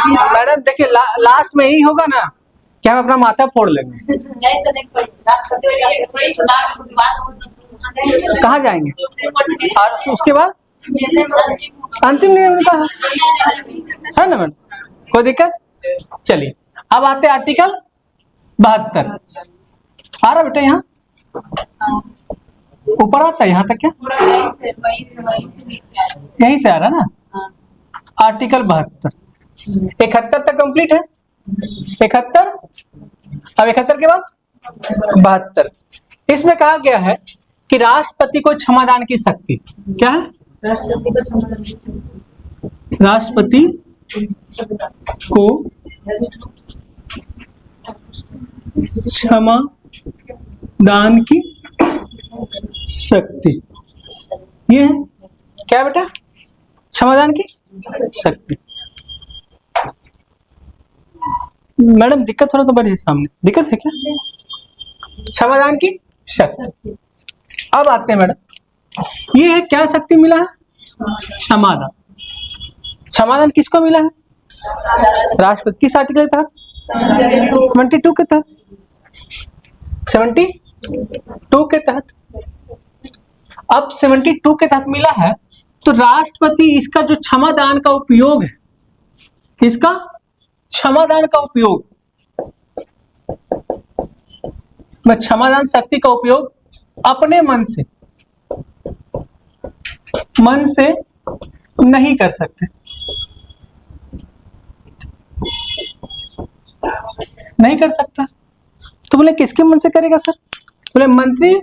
Madam देखिए last में ही होगा ना कि हम अपना माथा फोड़ लेंगे। कहाँ जाएंगे और उसके बाद अंतिम निर्णय का है ना मैडम, कोई दिक्कत? चलिए अब आते हैं आर्टिकल 72। आ रहा बेटा यहाँ ऊपर आता है, यहाँ तक क्या यहीं से आ रहा ना? आर्टिकल 72 71 तक कंप्लीट है। 71 अब 71 के बाद 72। इसमें कहा गया है कि राष्ट्रपति को क्षमादान की शक्ति क्या है? राष्ट्रपति को क्षमा दान की शक्ति, ये है क्या बेटा? क्षमादान की शक्ति। मैडम दिक्कत हो रहा तो बढ़िए सामने, दिक्कत है क्या? क्षमादान की शक्ति। अब आते हैं मैडम, ये है क्या शक्ति मिला है? क्षमादान। क्षमादान किसको मिला है? राष्ट्रपति। किस आर्टिकल के तहत? 72 के तहत। 72 के तहत। अब 72 के तहत मिला है तो राष्ट्रपति इसका जो क्षमादान का उपयोग है, इसका क्षमादान का उपयोग, मैं क्षमादान शक्ति का उपयोग अपने मन से नहीं कर सकते। नहीं कर सकता तो बोले किसके मन से करेगा सर? बोले मंत्री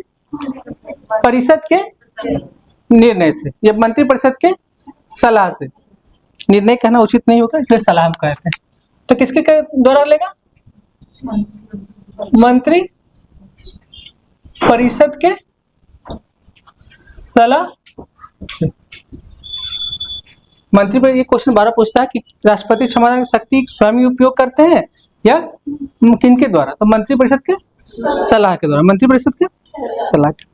परिषद के निर्णय से या मंत्री परिषद के सलाह से। निर्णय कहना उचित नहीं होगा इसलिए सलाह हम कहते हैं। तो किसके द्वारा लेगा? मंत्री परिषद के सलाह। मंत्री पर ये क्वेश्चन 12 पूछता है कि राष्ट्रपति क्षमादान की शक्ति स्वयं ही उपयोग करते हैं या किनके द्वारा? तो मंत्री परिषद के सलाह के द्वारा। मंत्री परिषद के सलाह के।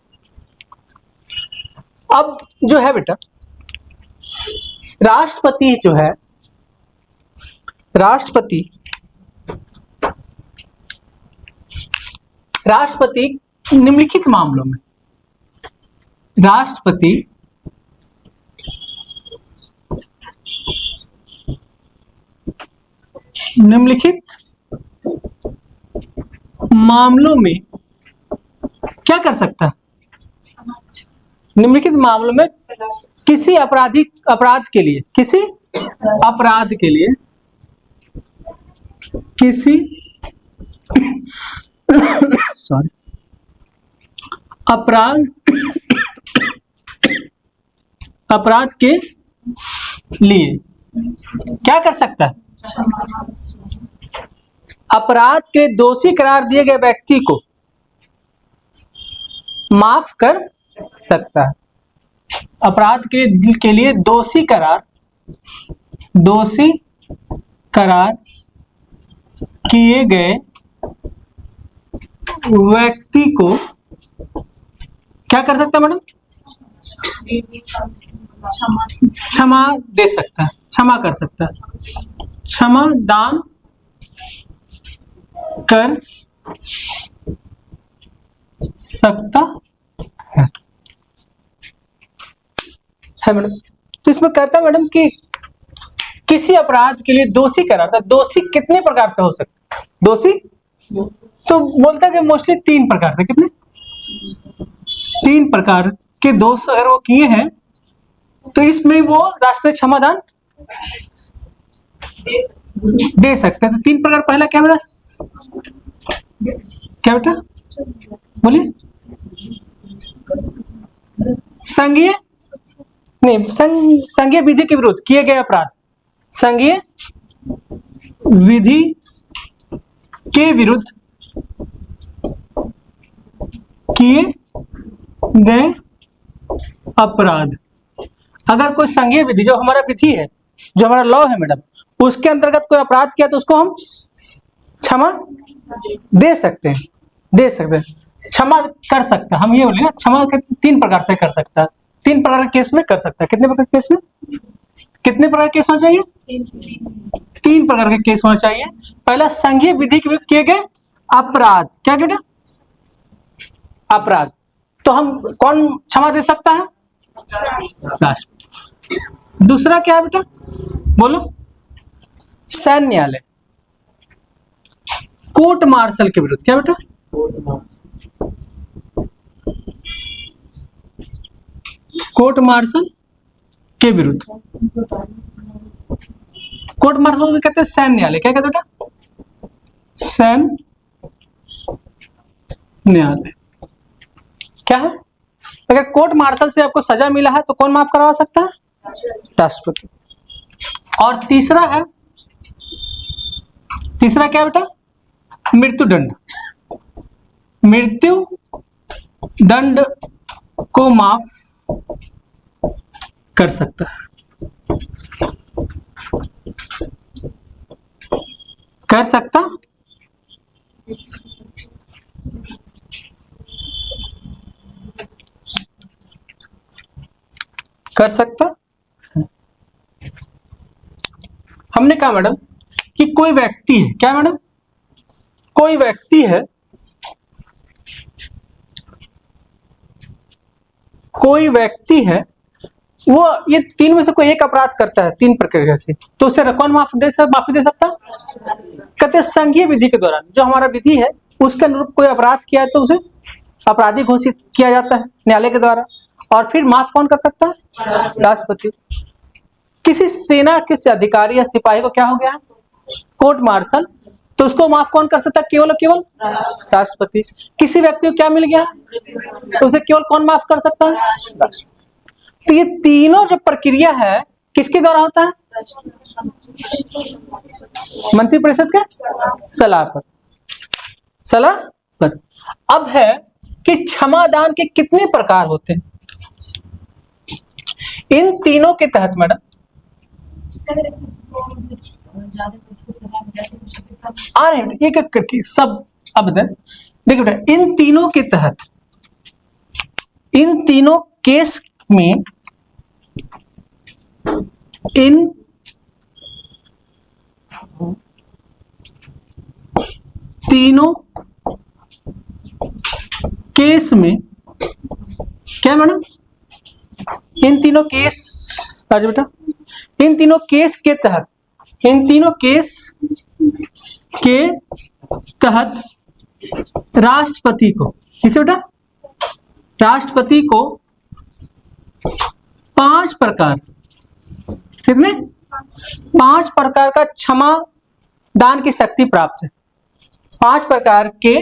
अब जो है बेटा राष्ट्रपति जो है, राष्ट्रपति निम्नलिखित मामलों में, राष्ट्रपति निम्नलिखित मामलों में क्या कर सकता है? निम्नलिखित मामलों में किसी अपराध के लिए, किसी अपराध के लिए, किसी सॉरी अपराध के लिए क्या कर सकता है? अपराध के दोषी करार दिए गए व्यक्ति को माफ कर सकता है। अपराध के लिए दोषी करार किए गए व्यक्ति को क्या कर सकता है मैडम? क्षमा दे सकता है, क्षमा कर सकता है, क्षमा दान कर सकता है मैडम। तो इसमें कहता है मैडम कि किसी अपराध के लिए दोषी करार, तो दोषी कितने प्रकार से हो सकता है? दोषी तो बोलता है कि मोस्टली 3 प्रकार से। कितने? 3 प्रकार के दोष अगर वो किए हैं तो इसमें वो राष्ट्रपति क्षमादान दे सकते हैं। तो 3 प्रकार, पहला क्या बेटा? क्या बेटा बोलिए? संघीय विधि के विरुद्ध किए गए अपराध, संघीय विधि के विरुद्ध किए गए अपराध। अगर कोई संघीय विधि, जो हमारा विधि है, जो हमारा लॉ है मैडम, उसके अंतर्गत कोई अपराध किया तो उसको हम क्षमा दे सकते हैं, क्षमा कर सकता है। हम ये बोलेंगे क्षमा 3 प्रकार से कर सकता है, 3 प्रकार के केस में कर सकता है। कितने प्रकार के केस में? कितने प्रकार के केस होना चाहिए? तीन प्रकार के केस होना चाहिए। पहला, संघीय विधि के विरुद्ध किए गए अपराध। क्या बेटा? अपराध। तो हम कौन क्षमा दे सकता है? राष्ट्रपति। दूसरा क्या है बेटा? बोलो। सैन्य न्यायालय, कोर्ट मार्शल के विरुद्ध। क्या बेटा? कोर्ट मार्शल के विरुद्ध। कोर्ट मार्शल को कहते हैं सैन्य न्यायालय। क्या कहते हैं बेटा? सैन्य न्यायालय। क्या है? अगर कोर्ट मार्शल से आपको सजा मिला है तो कौन माफ करवा सकता है? राष्ट्रपति। और तीसरा है, तीसरा क्या बेटा? मृत्युदंड। मृत्यु दंड को माफ कर सकता है, कर सकता कर सकता। हमने कहा मैडम कि कोई व्यक्ति है। क्या मैडम? कोई व्यक्ति है, कोई व्यक्ति है, वो ये तीन में से कोई एक अपराध करता है तीन प्रक्रिया से, तो उसे कौन माफी दे सकता? कहते हैं संघीय विधि के दौरान, जो हमारा विधि है उसके अनुरूप कोई अपराध किया है तो उसे अपराधी घोषित किया जाता है न्यायालय के द्वारा। और फिर माफ कौन कर सकता है? राष्ट्रपति। किसी सेना के अधिकारी या सिपाही को क्या हो गया? कोर्ट मार्शल, तो उसको माफ कौन कर सकता है? केवल और केवल राष्ट्रपति। किसी व्यक्ति को क्या मिल गया तो उसे केवल कौन माफ कर सकता है? राष्ट्रपति। तो ये तीनों जो प्रक्रिया है किसके द्वारा होता है? मंत्रिपरिषद के सलाह पर। सलाह पर। अब है कि क्षमादान के कितने प्रकार होते हैं? इन तीनों के तहत मैडम आ रहे हैं एक एक करके सब। अब देखिए बेटा, इन तीनों के तहत, इन तीनों केस में, इन तीनों केस में क्या मैडम? इन तीनों केस, आज बेटा, इन तीनों केस के तहत, इन तीनों केस के तहत राष्ट्रपति को, किसे बेटा? राष्ट्रपति को 5 प्रकार, कितने? 5 प्रकार का क्षमा दान की शक्ति प्राप्त है। 5 प्रकार के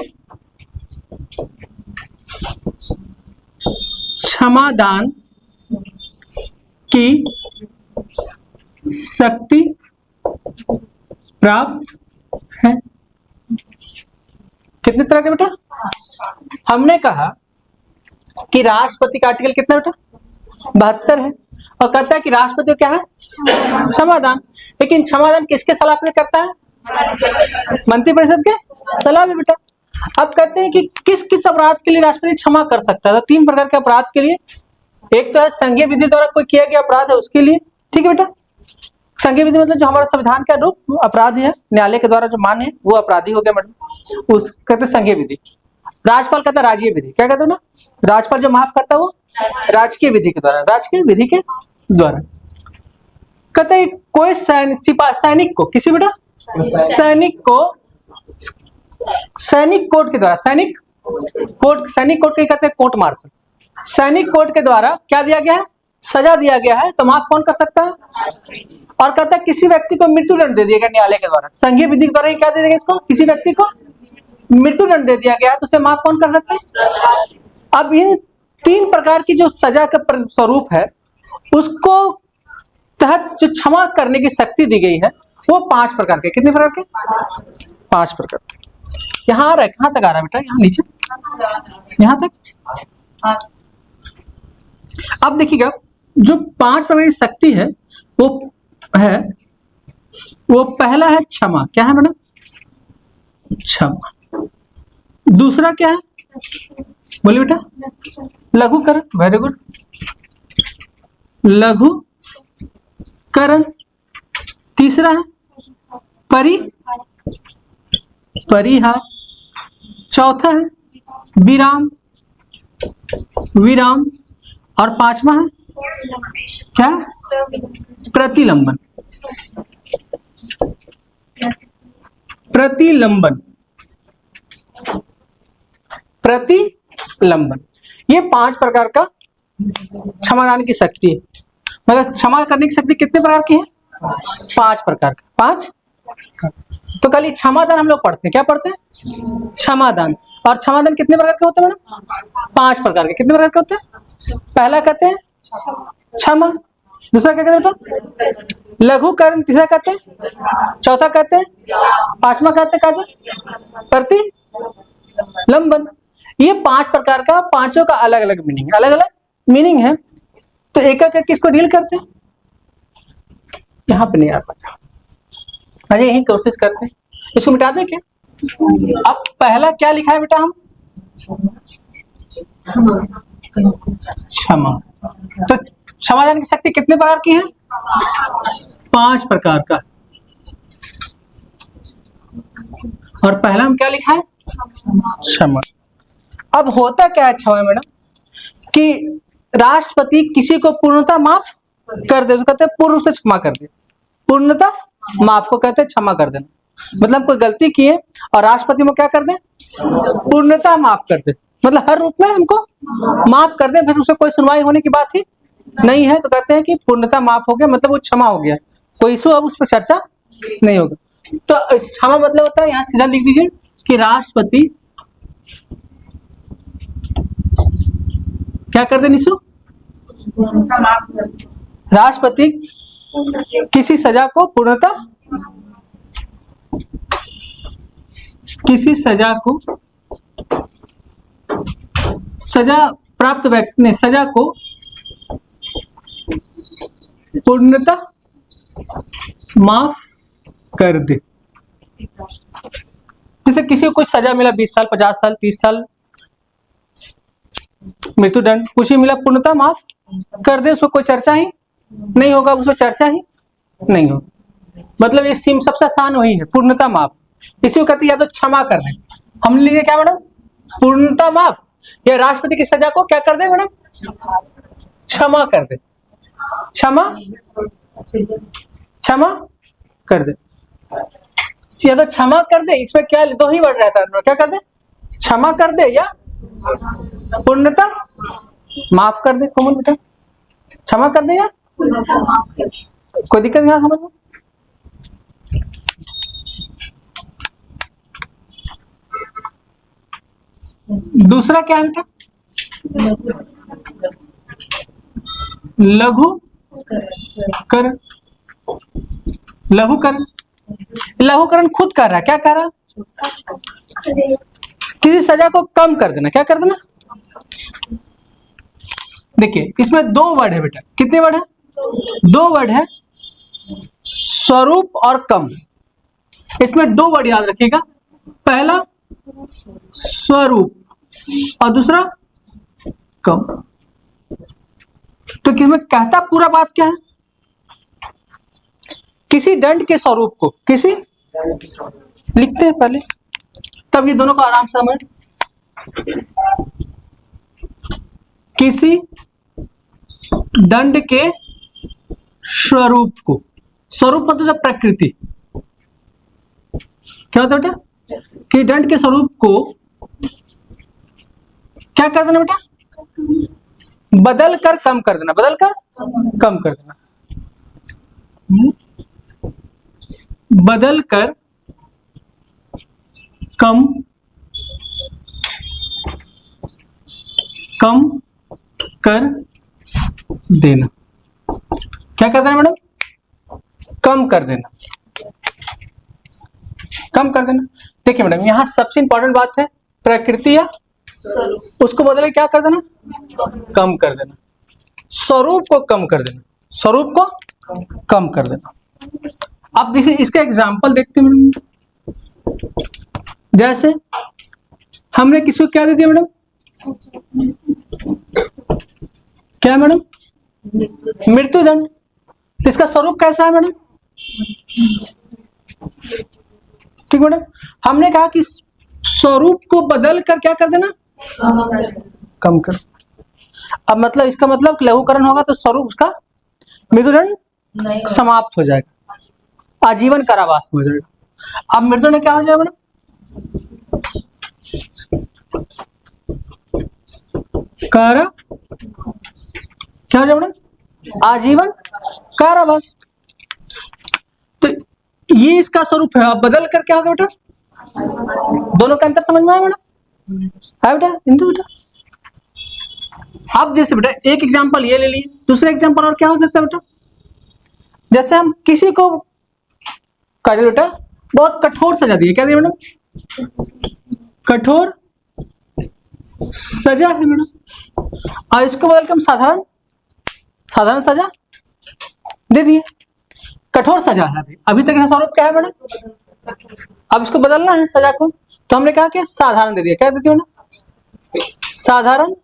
क्षमादान की शक्ति प्राप्त है। कितने तरह के बेटा? हमने कहा कि राष्ट्रपति का आर्टिकल कितना बेटा? 72 है, और कहता है कि राष्ट्रपति को क्या है? क्षमादान। लेकिन क्षमादान किसके सलाह पे करता है? मंत्रिपरिषद के सलाह में बेटा। अब कहते हैं कि किस किस अपराध के लिए राष्ट्रपति क्षमा कर सकता है? तो 3 प्रकार के अपराध के लिए। एक तो है संघीय विधि द्वारा कोई किया गया अपराध है उसके लिए। ठीक है बेटा? संघीय विधि मतलब जो हमारे संविधान के अनुरूप अपराध है, न्यायालय के द्वारा जो मान्य है, वो अपराधी हो गया मैडम, उस कहते हैं संघीय विधि। राज्यपाल कहता है राजकीय विधि। क्या कहते हैं ना? राज्यपाल जो माफ करता है वो राजकीय विधि के द्वारा, राजकीय विधि के द्वारा। कहते हैं कोई सैनिक को, किसी बेटा? सैनिक को सैनिक कोर्ट के द्वारा, सैनिक कोर्ट के कहते हैं कोर्ट मार्शल। सैनिक कोर्ट के द्वारा क्या दिया गया है? सजा दिया गया है, तो माफ कौन कर सकता है? और कहता है किसी व्यक्ति को मृत्युदंड दे दिया गया न्यायालय के द्वारा, संघीय विधि के द्वारा ही क्या दे देगा इसको? किसी व्यक्ति को मृत्युदंड दे दिया गया है, तो उसे माफ कौन कर सकता है? अब इन 3 प्रकार की जो सजा का स्वरूप है उसको तहत जो क्षमा करने की शक्ति दी गई है वो 5 प्रकार के। कितने प्रकार के? 5 प्रकार के। यहाँ आ रहा है, कहाँ तक आ रहा है बेटा? यहाँ नीचे, यहाँ तक। अब देखिएगा, जो 5 प्रकार की शक्ति है वो पहला है क्षमा। क्या है मैडम? क्षमा। दूसरा क्या है? बोलिए बेटा। लघुकरण। वेरी गुड, लघुकरण। तीसरा है परि परिहार, चौथा है विराम विराम, और पांचवा है क्या? प्रतिलंबन प्रतिलंबन प्रतिलंबन। ये 5 प्रकार का क्षमादान की शक्ति है। मतलब क्षमा करने की शक्ति कितने प्रकार की है? 5 प्रकार का। 5। तो कल क्षमादान हम लोग पढ़ते हैं, क्या पढ़ते हैं? क्षमादान। और क्षमादान कितने प्रकार के होते हैं मैडम? 5 प्रकार के। कितने प्रकार के होते हैं? पहला कहते हैं क्षमा, दूसरा क्या कहते हैं? लघु कर्म, तीसरा कहते हैं, चौथा कहते हैं, पांचवा कहते हैं प्रतिलंबन। ये 5 प्रकार का, पांचों का अलग अलग मीनिंग है, अलग अलग मीनिंग है। तो एक एक करके इसको डील करते हैं। यहाँ पे नहीं आ पाता, अरे यही कोशिश करते हैं, इसको मिटा दें क्या? अब पहला क्या लिखा है बेटा? हम क्षमा। तो क्षमादान की शक्ति कितने प्रकार की है? 5 प्रकार का। और पहला हम क्या लिखा है? क्षमा। अब होता क्या है क्षमा मैडम, कि राष्ट्रपति किसी को पूर्णतः माफ कर दे तो कहते हैं पूर्ण रूप से क्षमा कर दे। पूर्णतः माफ को कहते हैं क्षमा कर देना। मतलब कोई गलती किए और राष्ट्रपति में क्या कर दे? पूर्णतः माफ कर दे, मतलब हर रूप में हमको माफ कर दे, फिर उसे कोई सुनवाई होने की बात ही नहीं है, तो कहते हैं कि पूर्णतः माफ हो गया, मतलब वो क्षमा हो गया, कोई इशू अब उस पर चर्चा नहीं होगा। तो क्षमा मतलब होता है, यहाँ सीधा लिख दीजिए कि राष्ट्रपति क्या कर दे निशु? राष्ट्रपति किसी सजा को पूर्णतः, किसी सजा को, सजा प्राप्त व्यक्ति ने सजा को पूर्णतः माफ कर दे। जैसे किसी को कुछ सजा मिला 20 साल, 50 साल, 30 साल मृत्युदंड, कुछ ही मिला, पूर्णतः माफ कर दे, उसको कोई चर्चा ही नहीं होगा, उसको चर्चा ही नहीं होगा। मतलब ये सिम सबसे आसान वही है, पूर्णतः माफ। इसी को कहते हैं या तो क्षमा कर दे। हमने लिखे क्या मैडम? पूर्णतः माफ। या राष्ट्रपति की सजा को क्या कर दे मैडम? क्षमा कर दे। क्षमा क्षमा कर दे, या तो क्षमा कर दे। इसमें क्या 2 ही वर्ड रहता है, क्या कर दे? क्षमा कर दे या पूर्णतः माफ कर दे। कौन बेटा? क्षमा कर दे या कोई दिक्कत नहीं समझ में? दूसरा क्या है बेटा? लघु करण। लघुकरण, लघुकरण खुद कर रहा है, क्या कर रहा है? किसी सजा को कम कर देना, क्या कर देना? देखिए इसमें 2 वर्ड है बेटा। कितने वर्ड है? 2 वर्ड है, स्वरूप और कम। इसमें 2 वर्ड याद रखिएगा, पहला स्वरूप और दूसरा कम। तो किसमें कहता पूरा बात क्या है? किसी दंड के स्वरूप को, किसी लिखते हैं पहले, तब ये दोनों को आराम से समझ। किसी दंड के स्वरूप को, स्वरूप मतलब प्रकृति, क्या होता है बेटा? कि दंड के स्वरूप को क्या कर देना बेटा? बदल कर कम कर देना, बदल कर कम कर देना, बदल कर कम कम कर देना। क्या कर देना मैडम? कम कर देना, कम कर देना। देखिए मैडम यहां सबसे इंपॉर्टेंट बात है प्रकृति या उसको बदले क्या कर देना? कम कर देना। स्वरूप को कम कर देना, स्वरूप को कम कर देना। अब देखिए इसका एग्जांपल देखते हैं मैडम। जैसे हमने किसी को क्या दे दिया मैडम? क्या मैडम? मृत्युदंड। इसका स्वरूप कैसा है मैडम? ठीक मैडम। हमने कहा कि स्वरूप को बदल कर क्या कर देना, कम कर। अब मतलब इसका मतलब लघुकरण होगा तो स्वरूप उसका मृदुदंड समाप्त हो जाएगा, आजीवन कारावास हो जाएगा। अब मृदुदंड क्या हो जाएगा मैडम, कारा क्या हो जाएगा मैडम, आजीवन कारावास। तो ये इसका स्वरूप है। अब बदल कर क्या होगा बेटा, दोनों का अंतर समझ में आया मैडम, है बेटा इंदु बेटा। अब जैसे बेटा एक एग्जांपल ये ले लिए, दूसरा एग्जांपल और क्या हो सकता है बेटा, जैसे हम किसी को कह दे बेटा बहुत कठोर सजा दी है, क्या दिया मैडम, कठोर सजा है मैडम, और इसको बदल के हम साधारण सजा दे दिए। कठोर सजा है अभी तक इसका स्वरूप क्या है मैडम, अब इसको बदलना है सजा को, तो हमने कहा कि साधारण दे दिया, क्या देती मैडम, साधारण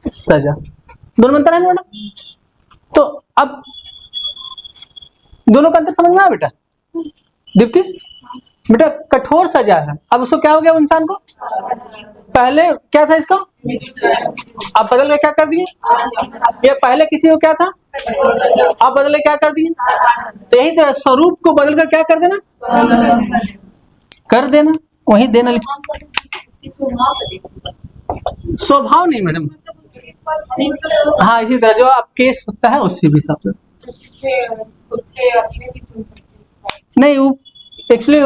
सजा। दोनों में अंतर है मैडम। तो अब दोनों का अंतर समझ में आया बेटा दीप्ति, बेटा कठोर सजा है, अब उसको क्या हो गया इंसान को, पहले क्या था इसका, अब बदल के क्या कर दिए, ये पहले किसी को क्या था, अब बदल के क्या कर दिए, तो यही तो स्वरूप को बदल कर क्या कर देना, कर देना, वही देना लिखा। स्वभाव नहीं मैडम, हाँ इसी तरह जो आप केस होता है उससे भी सब नहीं, वो एक्चुअली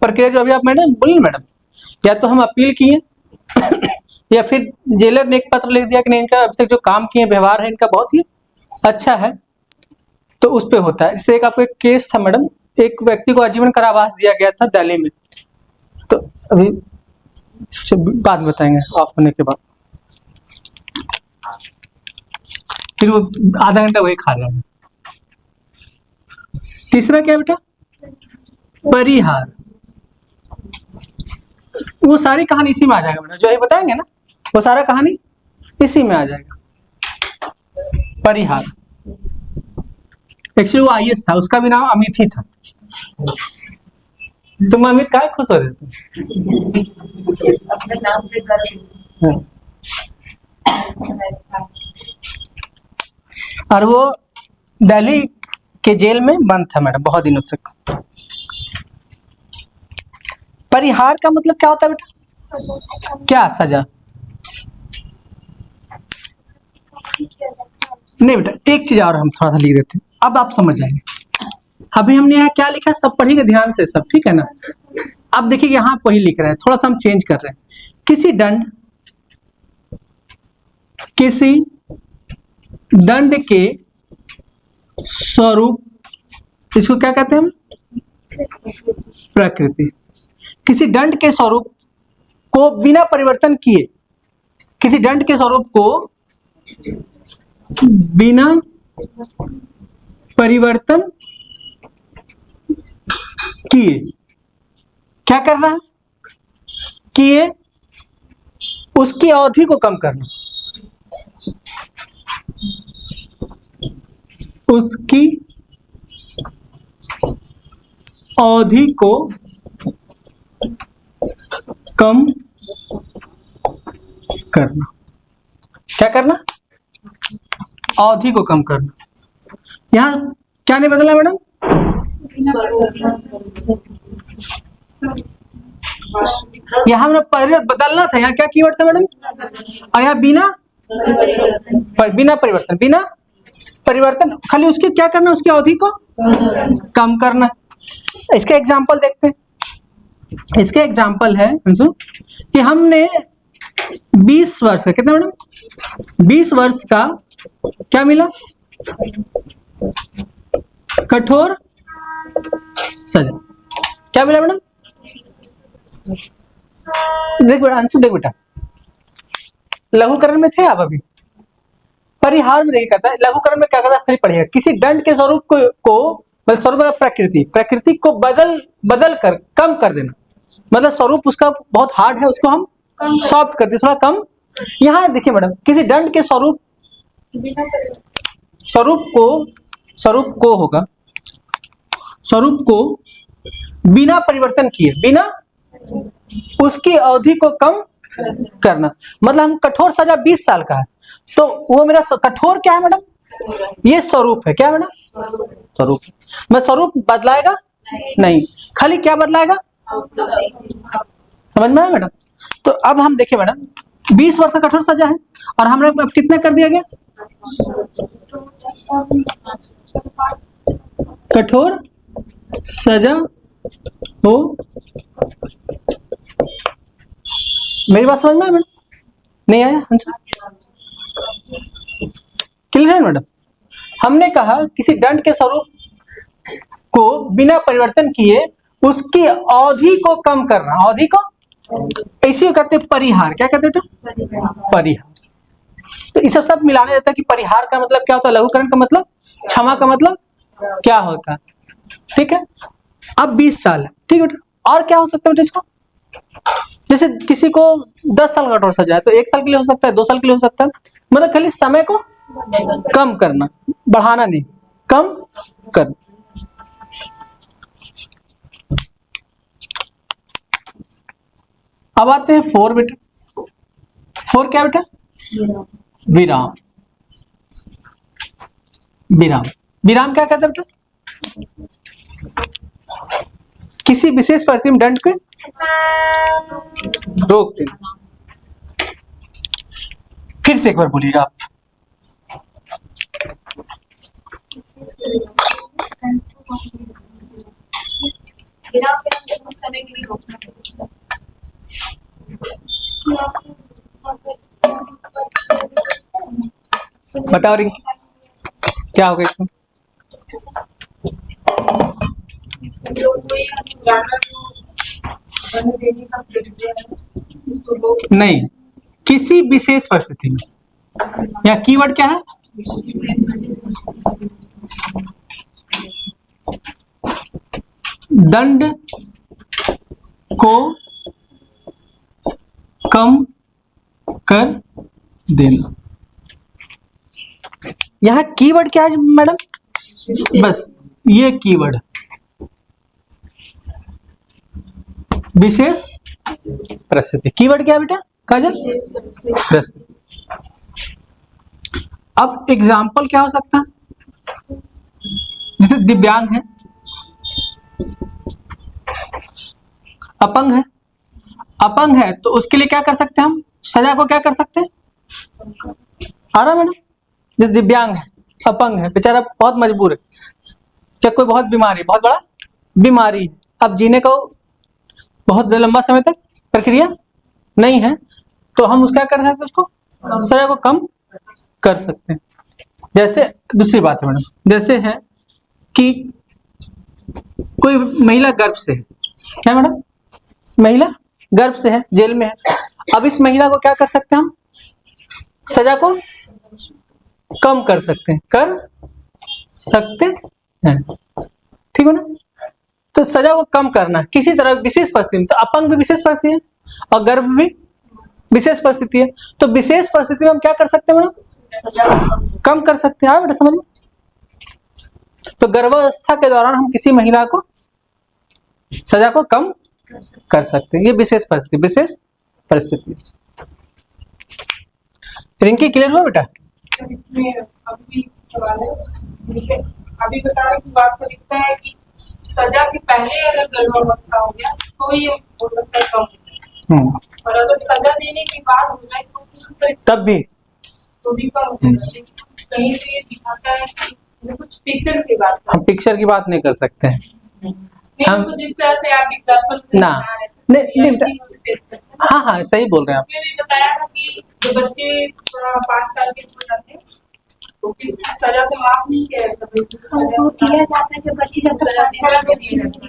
प्रक्रिया जो अभी आप मैडम बोली मैडम, या तो हम अपील किए या फिर जेलर ने एक पत्र लिख दिया कि नहीं इनका अभी तक जो काम किए व्यवहार है इनका बहुत ही अच्छा है, तो उस पे होता है। इससे एक आपको एक केस था मैडम, एक व्यक्ति को आजीवन कारावास दिया गया था दिल्ली में, तो अभी बाद में बताएंगे ऑफ होने के बाद, फिर वो आधा घंटा वही खा रहा है। तीसरा क्या बेटा, परिहार, वो सारी कहानी इसी में आ जाएगा बेटा, जो ये बताएंगे ना वो सारा कहानी इसी में आ जाएगा। परिहार एक्चुअली वो आईएएस था, उसका भी नाम अमित ही था। तुम अमित काहे खुश हो रहे थे, अपने नाम पे गर्व। और वो दिल्ली के जेल में बंद था मैडम बहुत दिनों तक। परिहार का मतलब क्या होता है बेटा, क्या सजा, नहीं बेटा एक चीज और हम थोड़ा सा लिख देते हैं, अब आप समझ जाएंगे। अभी हमने यहाँ क्या लिखा सब पढ़िएगा ध्यान से सब, ठीक है ना। अब देखिए यहाँ वही लिख रहे हैं, थोड़ा सा हम चेंज कर रहे हैं। किसी दंड के स्वरूप, इसको क्या कहते हैं हम, प्रकृति। किसी दंड के स्वरूप को बिना परिवर्तन किए, किसी दंड के स्वरूप को बिना परिवर्तन किए क्या करना है, किए उसकी अवधि को कम करना, उसकी अवधि को कम करना, क्या करना, अवधि को कम करना। यहां क्या नहीं बदला मैडम, यहां हमने पहले बदलना था, यहाँ क्या कीवर्ड था मैडम, और यहाँ बिना परिवर्तन, बिना परिवर्तन, खाली उसकी क्या करना, उसकी अवधि को कम करना। इसका एग्जांपल देखते हैं। इसका एग्जांपल है अंशु कि हमने 20 वर्ष का, कितना मैडम, 20 वर्ष का क्या मिला, कठोर सजा, क्या मिला मैडम, देख बेटा अंशु, देख बेटा लघुकरण में थे आप अभी, परिहार में देखिए कहता है, लघुकरण में क्या कहता है, फिर पढ़िएगा। किसी दंड के स्वरूप को स्वरूप प्रकृति को बदल कर कम कर देना, मतलब स्वरूप उसका बहुत हार्ड है, उसको हम सॉफ्ट कर दे, थोड़ा कम। यहाँ देखिए मैडम, किसी दंड के स्वरूप को होगा, स्वरूप को बिना परिवर्तन किए, बिना उसकी अवधि को कम करना। मतलब हम कठोर सजा 20 साल का है, तो वो मेरा कठोर क्या है मैडम? ये स्वरूप है। क्या है मैडम? स्वरूप। मैं स्वरूप बदलाएगा नहीं, खाली क्या बदलाएगा? समझ में आया मैडम? तो अब हम देखें मैडम, 20 वर्ष का कठोर सजा है और हमने अब कितना कर दिया गया? कठोर सजा हो। मेरी बात समझ में आया मैडम? नहीं आया आंसर? क्लियर है मैडम? हमने कहा किसी दंड के स्वरूप को बिना परिवर्तन किए उसकी अवधि को कम करना। अवधि को इसी को कहते हैं परिहार। क्या कहते हैं? परिहार। तो ये सब मिलाने देता है कि परिहार का मतलब क्या होता है, लघुकरण का मतलब, क्षमा का मतलब क्या होता है। ठीक है, अब 20 साल है। ठीक है बेटा, और क्या हो सकता है बेटा इसको? जैसे किसी को 10 साल का कठोर सजा है तो 1 साल के लिए हो सकता है, 2 साल के लिए हो सकता है। मतलब खाली समय को कम करना, बढ़ाना नहीं, कम करना। अब आते हैं 4 बेटा। 4 क्या बेटा? विराम। विराम। विराम क्या कहता है बेटा? किसी विशेष परिस्थिति में दंड के रोक देना। फिर से एक बार बोलिएगा आप। समय के लिए रोकना। बताओ रिंकी, क्या होगा इसमें? नहीं, किसी विशेष परिस्थिति में। या कीवर्ड क्या है? दंड को कम कर देना। यहां कीवर्ड क्या है मैडम? बस ये कीवर्ड, विशेष परिस्थिति। कीवर्ड क्या है बेटा काजल? अब एग्जाम्पल क्या हो सकता है? जैसे दिव्यांग है, अपंग है। अपंग है तो उसके लिए क्या कर सकते हैं हम? सजा को क्या कर सकते हैं? आ रहा मैडम? जैसे दिव्यांग है, अपंग है, बेचारा बहुत मजबूर है, क्या कोई बहुत बीमारी, बहुत बड़ा बीमारी है, अब जीने को बहुत लंबा समय तक प्रक्रिया नहीं है, तो हम उसका कर सकते हैं, उसको सजा को कम कर सकते हैं। जैसे दूसरी बात है मैडम, जैसे है कि कोई महिला गर्भ से है। क्या मैडम? महिला गर्भ से है, जेल में है। अब इस महिला को क्या कर सकते हैं हम? सजा को कम कर सकते हैं, कर सकते हैं। ठीक है ना? तो सजा को कम करना किसी तरह विशेष परिस्थिति में, तो अपंग भी विशेष परिस्थिति है और गर्भ भी विशेष परिस्थिति है। तो विशेष परिस्थिति में हम क्या कर सकते हैं मैडम? कम कर सकते हैं। बेटा समझ में? तो गर्भावस्था के दौरान हम किसी महिला को सजा को कम कर सकते हैं। ये विशेष परिस्थिति, विशेष परिस्थिति। रिंकी क्लियर हुआ बेटा? इसमें अभी बता रहे कि वास्तविकता है कि सजा के पहले अगर गर्भावस्था हो गया तो ये हो सकता है कम, और अगर सजा देने के बाद हो जाए तो तब भी तो भी कम हो जाएगा। कहीं तो ये दिखाता है कि कुछ पिक्चर की बात, हम पिक्चर की बात नहीं कर सकते हैं। हम तो जिस तरह से आप एग्जाम्पल ना नहीं, हाँ सही बोल रहे हैं आप। उसमें भी बताया था कि जो बच्चे 5 साल के हो जाते हैं तो फिर सजा तो माफ नहीं किया जाता, वो किया जाता है जब बच्ची जब तक सजा नहीं दी जाती।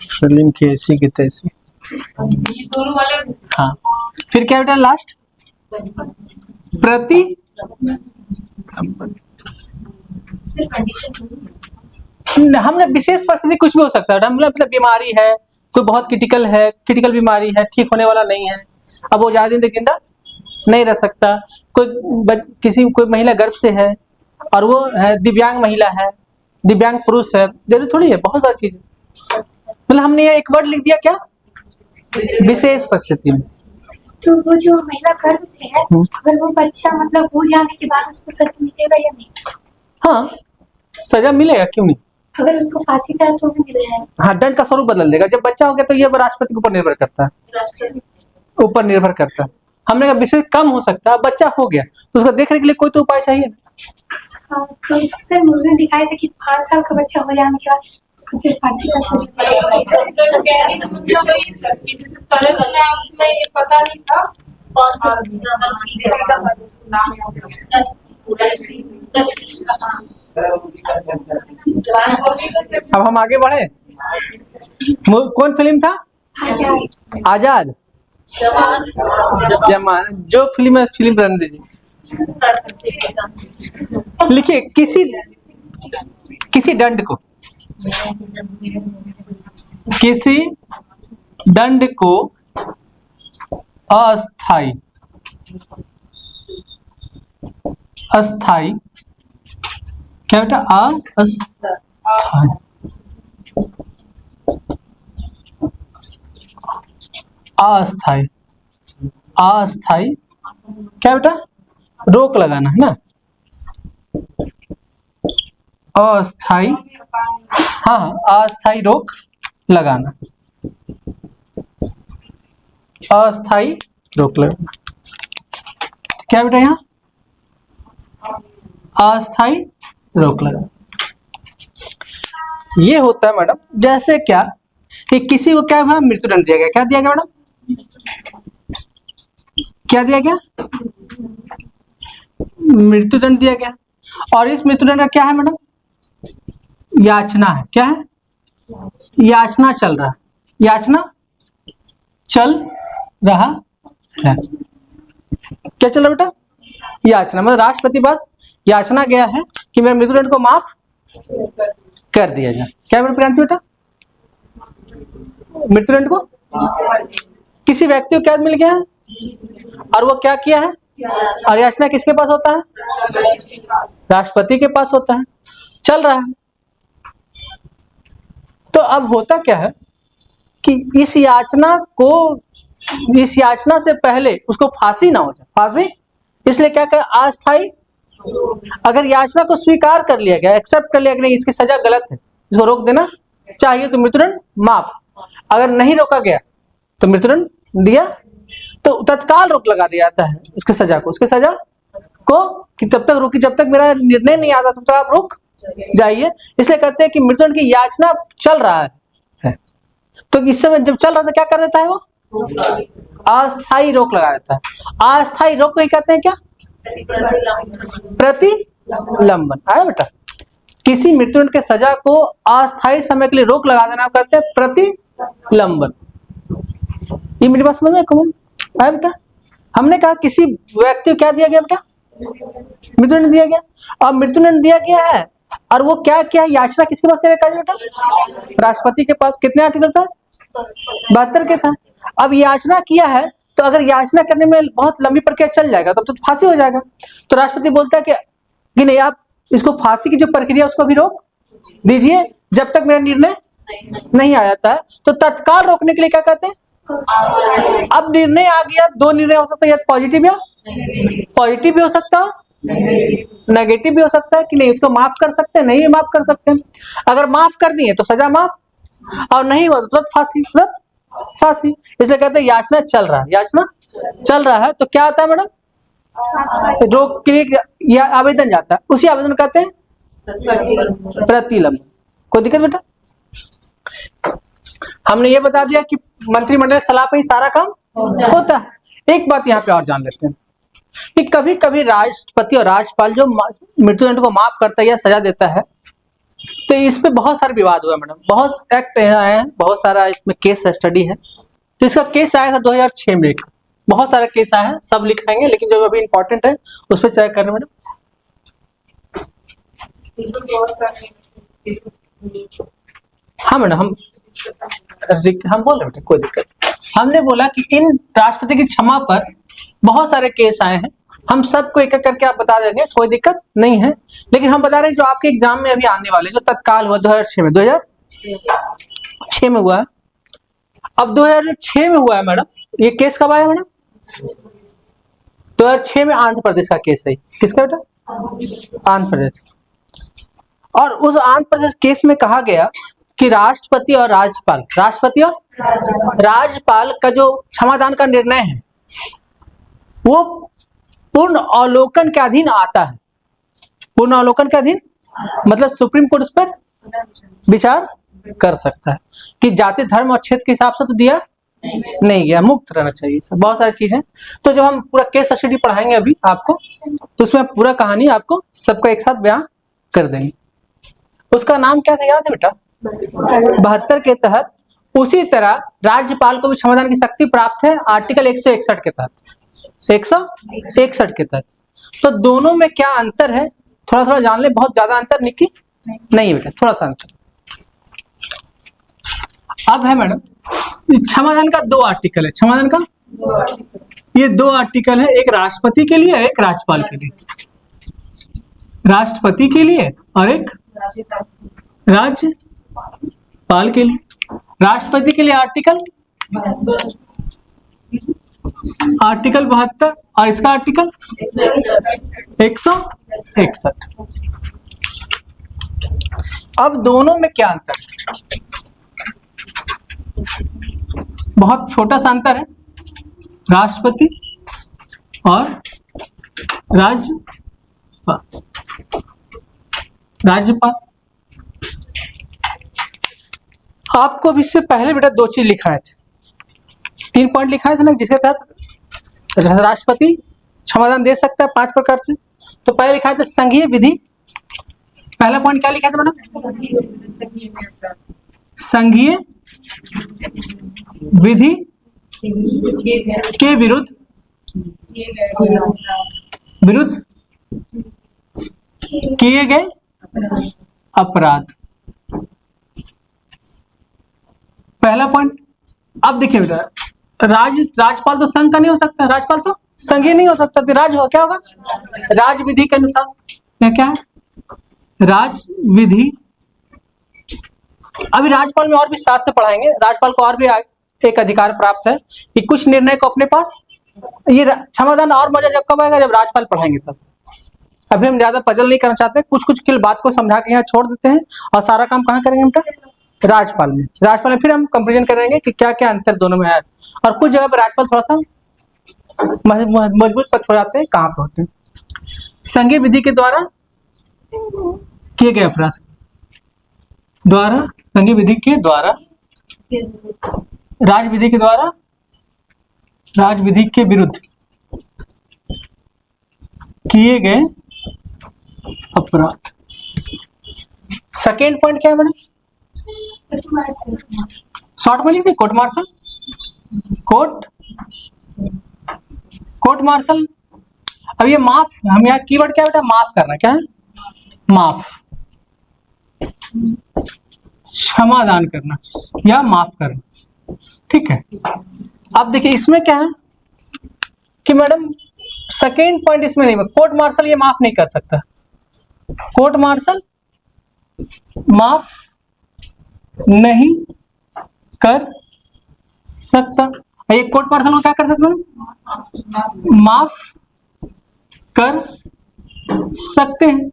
फिल्म की ऐसी की तैसी। ये दोनों अलग। हाँ, फिर क्या बेटा लास्ट? प्रति हमने विशेष परिस्थिति कुछ भी हो सकता है। मतलब बीमारी है, कोई बहुत क्रिटिकल है, क्रिटिकल बीमारी है, ठीक होने वाला नहीं है, अब वो ज्यादा दिन तक जिंदा नहीं रह सकता। कोई महिला गर्भ से है, और वो है दिव्यांग महिला है, दिव्यांग पुरुष है, जरूरी थोड़ी है, बहुत सारी चीजें। मतलब हमने ये एक वर्ड लिख दिया क्या, विशेष परिस्थिति में। तो वो जो महिला गर्भ से है, अगर वो बच्चा मतलब हो जाने के बाद उसको सजा मिलेगा या नहीं? हाँ, सजा मिलेगा, क्यों नहीं। अगर उसको फांसी का तो भी मिल जाएगा। हाँ, दंड का स्वरूप बदल देगा। जब बच्चा हो गया तो ये राष्ट्रपति के ऊपर निर्भर करता है, ऊपर निर्भर करता है। हमने कहा विशेष कम हो सकता है, बच्चा हो गया तो उसको देखने के लिए कोई तो उपाय चाहिए ना। हाँ, तो इससे मूवी में दिखाया था कि 5 साल का बच्चा हो जाने के बाद उसको फिर फांसी का सजा मतलब वही सर कि जैसे सरल है उसमें ये पता नहीं था। और नाम अब हम आगे बढ़े। कौन फिल्म था, आजाद, जवान, जो फिल्म है फिल्म रहने दीजिए। लिखिए, किसी दंड को, किसी दंड को अस्थाई, अस्थाई क्या बेटा, अस्थाई, अस्थाई, अस्थाई क्या बेटा, रोक लगाना है ना, अस्थाई, हाँ, अस्थाई रोक लगाना, अस्थाई रोक लगाना क्या बेटा, यहाँ अस्थाई रोक लगाना। ये होता है मैडम, जैसे क्या कि किसी को क्या हुआ, मृत्युदंड दिया गया। क्या दिया गया मैडम, क्या दिया गया, मृत्युदंड दिया गया। और इस मृत्युदंड का क्या है मैडम, याचना है। क्या है, याचना चल रहा है, याचना चल रहा है। क्या चल रहा बेटा, याचना, मतलब राष्ट्रपति पास याचना गया है कि मेरे मृत्युदंड को माफ कर दिया जाए। क्या बेटा प्रियांशु बेटा, मृत्युदंड को किसी व्यक्ति को क्या मिल गया है और वो क्या किया है, और याचना किसके पास होता है, राष्ट्रपति के पास होता है, चल रहा है। तो अब होता क्या है कि इस याचना से पहले उसको फांसी ना हो जाए, फांसी, इसलिए क्या कहे, अस्थाई। अगर याचना को स्वीकार कर लिया गया, एक्सेप्ट कर लिया कि नहीं इसकी सजा गलत है, इसको रोक देना चाहिए, तो मृत्युदंड माफ। अगर नहीं रोका गया तो मृत्युदंड दिया तो तत्काल रोक लगा दिया जाता है उसकी सजा को, उसकी सजा को कि तब तक रोकी जब तक मेरा निर्णय नहीं आता तब तक आप रुक जाइए। इसलिए कहते हैं कि मृत्युदंड की याचना चल रहा है। तो इस समय जब चल रहा था क्या कर देता है वो, अस्थाई रोक लगा देता है। अस्थाई रोक को ही कहते हैं क्या, प्रतिलंबन। आया बेटा, किसी मृत्युदंड के सजा को अस्थायी समय के लिए रोक लगा देना कहते हैं प्रतिलंबन। ये मेरी बात समझ में कौन आया बेटा, हमने कहा किसी व्यक्ति को क्या दिया गया बेटा, मृत्युदंड दिया गया। और मृत्युदंड दिया गया है और वो क्या क्या है, याचना किसके पास करेगा बेटा, राष्ट्रपति के पास। कितने आर्टिकल था, 72 के था। अब याचना किया है तो अगर याचना करने में बहुत लंबी प्रक्रिया चल जाएगा तब तो फांसी हो जाएगा। तो राष्ट्रपति बोलता है कि नहीं, आप इसको फांसी की जो प्रक्रिया उसको भी रोक दीजिए जब तक मेरा निर्णय नहीं आ जाता है। तो तत्काल रोकने के लिए क्या कहते हैं, अब निर्णय आ गया, दो निर्णय हो सकता है, या पॉजिटिव या पॉजिटिव भी हो सकता है, नेगेटिव भी हो सकता है कि नहीं उसको माफ कर सकते हैं, नहीं माफ कर सकते हैं। अगर माफ कर दिए तो सजा माफ, और नहीं हुआ तो तुरंत फांसी, तुरंत फांसी। इसलिए कहते हैं याचना चल रहा है, याचना चल रहा है तो क्या आता है मैडम, रोक के लिए या आवेदन जाता है, उसी आवेदन कहते हैं प्रतिलंबन। कोई दिक्कत बेटा, हमने ये बता दिया कि मंत्रिमंडल सलाह पे ही सारा काम होता है। एक बात यहाँ पे और जान लेते हैं कि कभी कभी राष्ट्रपति और राज्यपाल जो मृत्युदंड को माफ करता है या सजा देता है, तो इस पे बहुत सारे विवाद हुआ मैडम, बहुत एक्ट आए हैं, बहुत सारा इसमें केस स्टडी है। तो इसका केस आया था 2006 में, एक बहुत सारा केस आया है, सब लिखाएंगे लेकिन जो अभी इंपॉर्टेंट है उस पर चेक करना मैडम। हाँ मैडम, हम बोल रहे बेटे, कोई दिक्कत। हमने बोला कि इन राष्ट्रपति की क्षमा पर बहुत सारे केस आए हैं, हम सबको एक एक करके आप बता देंगे, कोई दिक्कत नहीं है। लेकिन हम बता रहे हैं जो आपके एग्जाम में अभी आने वाले, जो तत्काल हुआ 2006 में हुआ है। अब 2006 में हुआ है मैडम, ये केस कब आया मैडम? 2006 में आंध्र प्रदेश का केस है। किसका बेटा? आंध्र प्रदेश। और उस आंध्र प्रदेश केस में कहा गया कि राष्ट्रपति और राज्यपाल का जो क्षमादान का निर्णय है वो पूर्ण अवलोकन के अधीन आता है। पूर्ण अवलोकन के अधीन मतलब सुप्रीम कोर्ट उस पर विचार कर सकता है कि जाति धर्म और क्षेत्र के हिसाब से तो दिया नहीं गया, मुक्त रहना चाहिए। सब बहुत सारी चीजें। तो जब हम पूरा केस स्टडी पढ़ाएंगे अभी आपको, तो उसमें पूरा कहानी आपको सबको एक साथ बयान कर देंगे। उसका नाम क्या था याद है बेटा? 72 के तहत। उसी तरह राज्यपाल को भी क्षमादान की शक्ति प्राप्त है आर्टिकल 161 के तहत, 161 के तहत। तो दोनों में क्या अंतर है थोड़ा थोड़ा जान ले। बहुत ज्यादा अंतर निकी नहीं बेटा, थोड़ा सा अंतर। अब है मैडम क्षमादान का 2 आर्टिकल है। क्षमादान का ये 2 आर्टिकल है, एक राष्ट्रपति के लिए, एक राज्यपाल के लिए। राष्ट्रपति के लिए और एक राज्यपाल के लिए। राष्ट्रपति के लिए आर्टिकल 72 और इसका आर्टिकल 161। अब दोनों में क्या अंतर है? बहुत छोटा सा अंतर है, राष्ट्रपति और राज्यपाल। आपको भी इससे पहले बेटा 2 चीज लिखाए थे, 3 पॉइंट लिखाए थे ना, जिसके तहत राष्ट्रपति क्षमादान दे सकता है 5 प्रकार से। तो पहले लिखाए थे संघीय विधि। पहला पॉइंट क्या लिखा था मैडम? संघीय विधि के विरुद्ध किए गए अपराध। पहला पॉइंट। अब देखिए बेटा, राज्यपाल तो संघ का नहीं हो सकता, राज्यपाल तो संघीय नहीं हो सकता, तो राज्य क्या होगा? राज्य विधि के अनुसार। क्या है? राज्य विधि। अभी राज्यपाल में और भी विस्तार से पढ़ाएंगे। राज्यपाल को और भी एक अधिकार प्राप्त है कि कुछ निर्णय को अपने पास, ये क्षमादान और मजा जब कब आएगा? जब राज्यपाल पढ़ाएंगे तब। अभी हम ज्यादा पजल नहीं करना चाहते, कुछ कुछ की बात को समझा के यहाँ छोड़ देते हैं और सारा काम कहाँ करेंगे बेटा? राज्यपाल में। राज्यपाल में फिर हम कंपेरिजन करेंगे कि क्या क्या अंतर दोनों में है। और कुछ जगह पर राज्यपाल थोड़ा सा मजबूत पक्ष हो जाते हैं, कहाँ पे होते हैं? संघीय विधि के द्वारा किए गए अपराध द्वारा, संघीय विधि के द्वारा, राज्य विधि के द्वारा, राज्य विधि के विरुद्ध किए गए अपराध। सेकेंड पॉइंट क्या है मैडम? शॉर्ट में लिख दी, कोर्ट मार्शल। Court martial. अब ये माफ, हम यहाँ कीवर्ड क्या है बेटा? माफ करना। क्या है? माफ, क्षमादान करना या माफ करना। ठीक है। अब देखिए इसमें क्या है कि मैडम सेकेंड पॉइंट इसमें नहीं, कोर्ट मार्शल ये माफ नहीं कर सकता। कोर्ट मार्शल माफ नहीं कर सकता। ये कोर्ट मार्शल को क्या कर सकते हैं? माफ कर सकते हैं।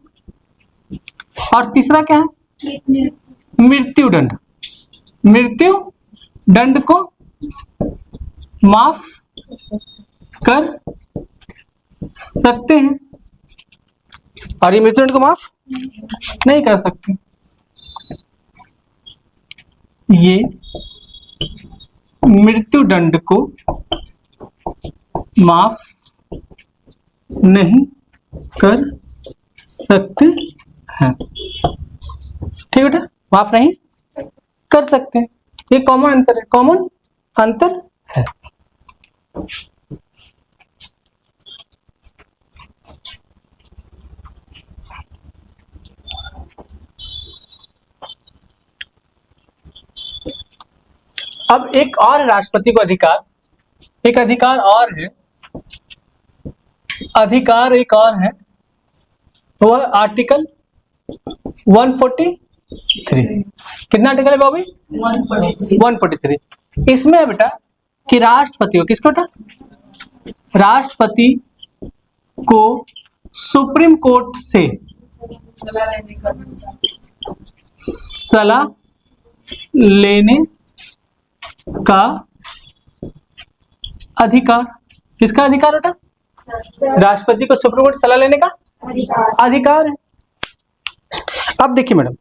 और तीसरा क्या है? मृत्युदंड। मृत्युदंड को माफ कर सकते हैं और ये मृत्युदंड को माफ नहीं कर सकते। ये मृत्युदंड को माफ नहीं कर सकते हैं। ठीक है बेटा, माफ नहीं कर सकते। ये कॉमन अंतर है, कॉमन अंतर है। अब एक और राष्ट्रपति को अधिकार, एक अधिकार और है अधिकार एक और है, वो है आर्टिकल 143। कितना आर्टिकल है बॉबी? 143। इसमें है बेटा कि राष्ट्रपति को, किसको बेटा? राष्ट्रपति को सुप्रीम कोर्ट से सलाह लेने का अधिकार। किसका अधिकार बेटा? राष्ट्रपति को सुप्रीम कोर्ट सलाह लेने का अधिकार है। अब देखिए मैडम,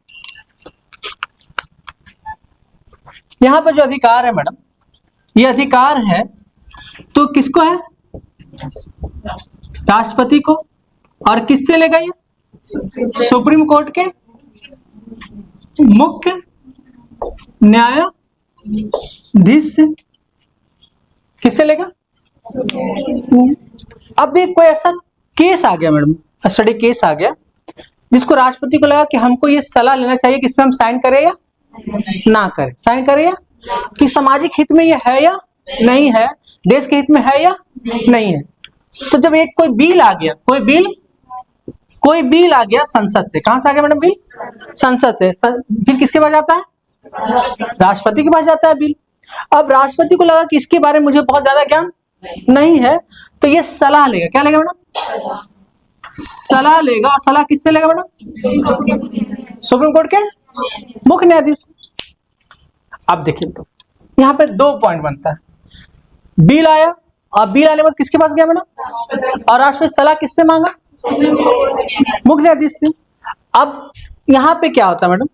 यहां पर जो अधिकार है मैडम, ये अधिकार है तो किसको है? राष्ट्रपति को। और किससे लेगा ये? सुप्रीम कोर्ट के मुख्य न्यायाधीश से। किससे लेगा? अब एक कोई ऐसा केस आ गया मैडम, स्टडी केस आ गया, जिसको राष्ट्रपति को लगा कि हमको ये सलाह लेना चाहिए कि इसमें हम साइन करें या ना करें, साइन करें या, कि सामाजिक हित में ये है या नहीं है, देश के हित में है या नहीं है। तो जब एक कोई बिल आ गया, कोई बिल आ गया संसद से, कहां से आ गया मैडम बिल? संसद से। फिर किसके पास जाता है? राष्ट्रपति के पास जाता है बिल। अब राष्ट्रपति को लगा कि इसके बारे में मुझे बहुत ज्यादा ज्ञान नहीं है, तो ये सलाह लेगा। क्या लेगा मैडम? सलाह लेगा। और सलाह किससे लेगा मैडम? सुप्रीम कोर्ट के मुख्य न्यायाधीश। अब देखिए तो यहाँ पे 2 पॉइंट बनता है। बिल आया, और बिल आने के बाद किसके पास गया मैडम? और राष्ट्रपति सलाह किससे मांगा? मुख्य न्यायाधीश से। अब यहाँ पे क्या होता है मैडम?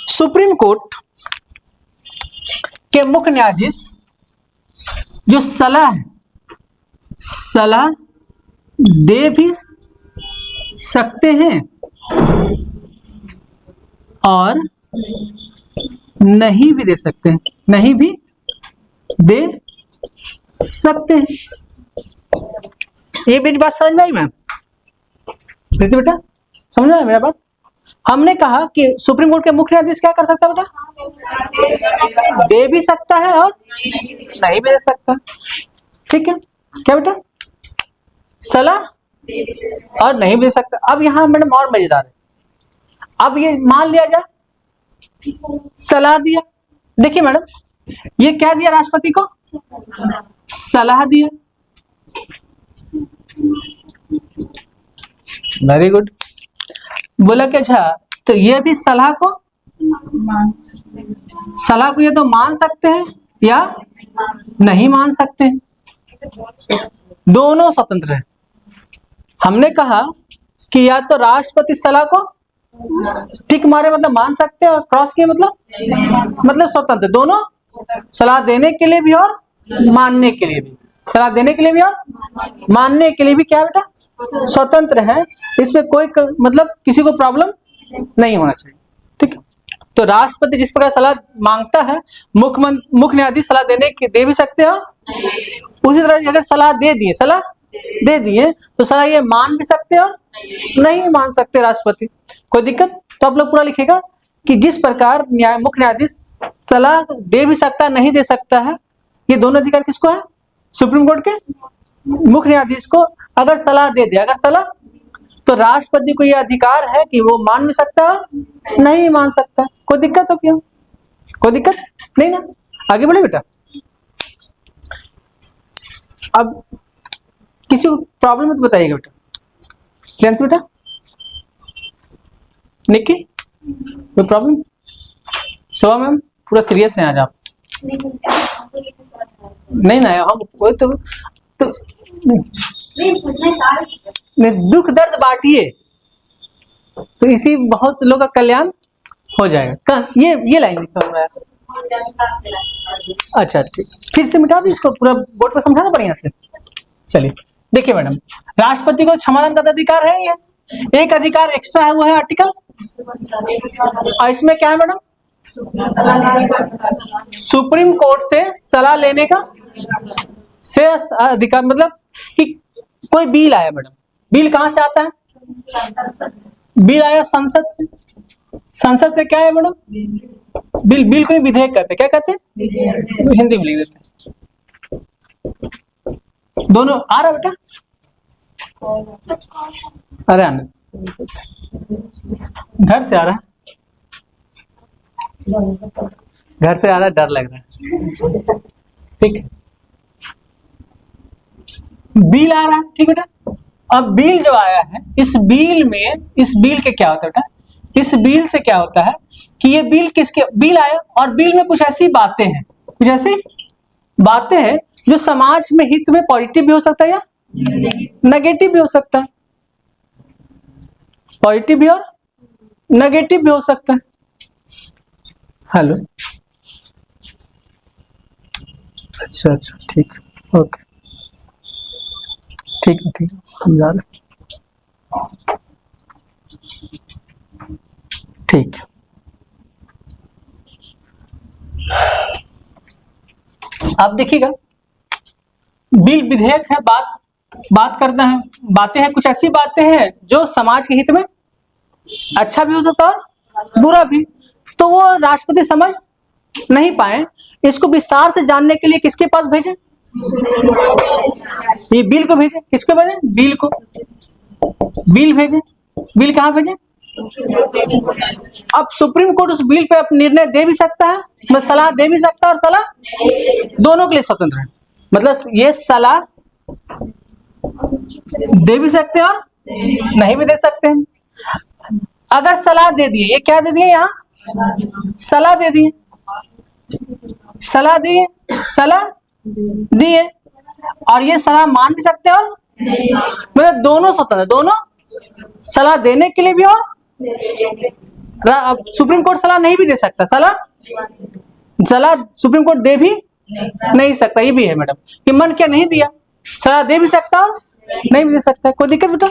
सुप्रीम कोर्ट के मुख्य न्यायाधीश जो सलाह दे भी सकते हैं और नहीं भी दे सकते हैं, नहीं भी दे सकते हैं। ये मेरी बात समझ में आई मैम? बेटा समझ में आई मेरा बात? हमने कहा कि सुप्रीम कोर्ट के मुख्य न्यायाधीश क्या कर सकता है बेटा? दे भी सकता है और नहीं भी दे सकता। ठीक है, क्या बेटा? सलाह और नहीं भी दे सकता। अब यहां मैडम और मजेदार है। अब ये मान लिया जाए सलाह दिया, देखिए मैडम ये क्या दिया? राष्ट्रपति को सलाह दिया। Very good. बोला कि अच्छा, तो ये भी सलाह को ये तो मान सकते हैं या नहीं मान सकते हैं, दोनों स्वतंत्र है। हमने कहा कि या तो राष्ट्रपति सलाह को टिक मारे मतलब मान सकते हैं, और क्रॉस किए मतलब स्वतंत्र, दोनों सलाह देने के लिए भी और मानने के लिए भी, सलाह देने के लिए भी और मानने के लिए भी क्या बेटा? स्वतंत्र है। इसमें कोई मतलब किसी को प्रॉब्लम नहीं होना चाहिए। ठीक है, तो राष्ट्रपति जिस प्रकार सलाह मांगता है, मुख्य न्यायाधीश सलाह दे भी सकते हैं, उसी तरह अगर सलाह दे दिए तो सलाह ये मान भी सकते हैं और नहीं मान सकते राष्ट्रपति। कोई दिक्कत? तो आप लोग पूरा लिखेगा कि जिस प्रकार मुख्य न्यायाधीश सलाह दे भी सकता है, नहीं दे सकता है, ये दोनों अधिकार किसको है? सुप्रीम कोर्ट के मुख्य न्यायाधीश को। अगर सलाह दे दिया, अगर सलाह, तो राष्ट्रपति को यह अधिकार है कि वो मान भी सकता है, नहीं मान सकता। कोई दिक्कत हो क्या? कोई दिक्कत नहीं ना? आगे बढ़े बेटा। अब किसी को प्रॉब्लम है तो बताइएगा बेटा। लेंथ बेटा, निक्की कोई प्रॉब्लम? शोभा मैम पूरा सीरियस है आज आप। नहीं ना, हम कोई तो नहीं, दुख दर्द बांटिए तो इसी बहुत लोगों का कल्याण हो जाएगा। ये लाइन नहीं समझ में आया। अच्छा ठीक, फिर से मिटा दी इसको, पूरा बोर्ड पर समझाना बढ़िया से। चलिए देखिए मैडम, राष्ट्रपति को क्षमादान का अधिकार है। ये एक अधिकार एक्स्ट्रा है, वो है आर्टिकल, और इसमें क्या है मैडम? सुप्रीम कोर्ट से सलाह लेने का से अधिकार। मतलब कि कोई बिल आया मैडम, बिल कहां से आता है? बिल आया संसद से। संसद से क्या है मैडम? बिल को विधेयक कहते हैं। क्या कहते हैं? हिंदी में लिख देते हैं। दोनों आ रहा बेटा? अरे आनंद, घर से आ रहा है, घर से आ रहा है, डर लग रहा है। ठीक है, बिल आ रहा है। ठीक बेटा, अब बिल जो आया है, इस बिल के क्या होता है बेटा, इस बिल से क्या होता है कि ये बिल किसके, बिल आया और बिल में कुछ ऐसी बातें हैं, कुछ ऐसी बातें हैं जो समाज में हित में पॉजिटिव भी हो सकता है या नेगेटिव भी हो सकता है, पॉजिटिव भी और नेगेटिव भी हो सकता है। हेलो, अच्छा अच्छा, ठीक, ओके, ठीक है, ठीक है, समझा रहे, ठीक। आप देखिएगा, बिल विधेयक है, बात करना है, बातें हैं, कुछ ऐसी बातें हैं जो समाज के हित में अच्छा भी हो सकता है और बुरा भी, तो वो राष्ट्रपति समझ नहीं पाए, इसको विस्तार से जानने के लिए किसके पास भेजे, ये बिल को भेजे, किसको भेजे, बिल को, बिल भेजे, बिल कहाँ भेजे, अब सुप्रीम कोर्ट उस बिल पे अपना निर्णय दे भी सकता है, मैं सलाह दे भी सकता है और सलाह दोनों के लिए स्वतंत्र है, मतलब ये सलाह दे भी सकते हैं और नहीं भी दे सकते हैं। अगर सलाह दे दिए, ये क्या दे दिए, यहाँ सलाह दे दिए, सलाह दिए, सलाह दिए, और ये सलाह मान भी सकते हैं और मतलब दोनों स्वतंत्र, दोनों सलाह देने के लिए भी और सुप्रीम कोर्ट सलाह नहीं भी दे सकता, सलाह सुप्रीम कोर्ट दे भी नहीं सकता, ये भी है मैडम कि मन क्या नहीं दिया, सलाह दे भी सकता और नहीं भी दे सकता। कोई दिक्कत बेटा?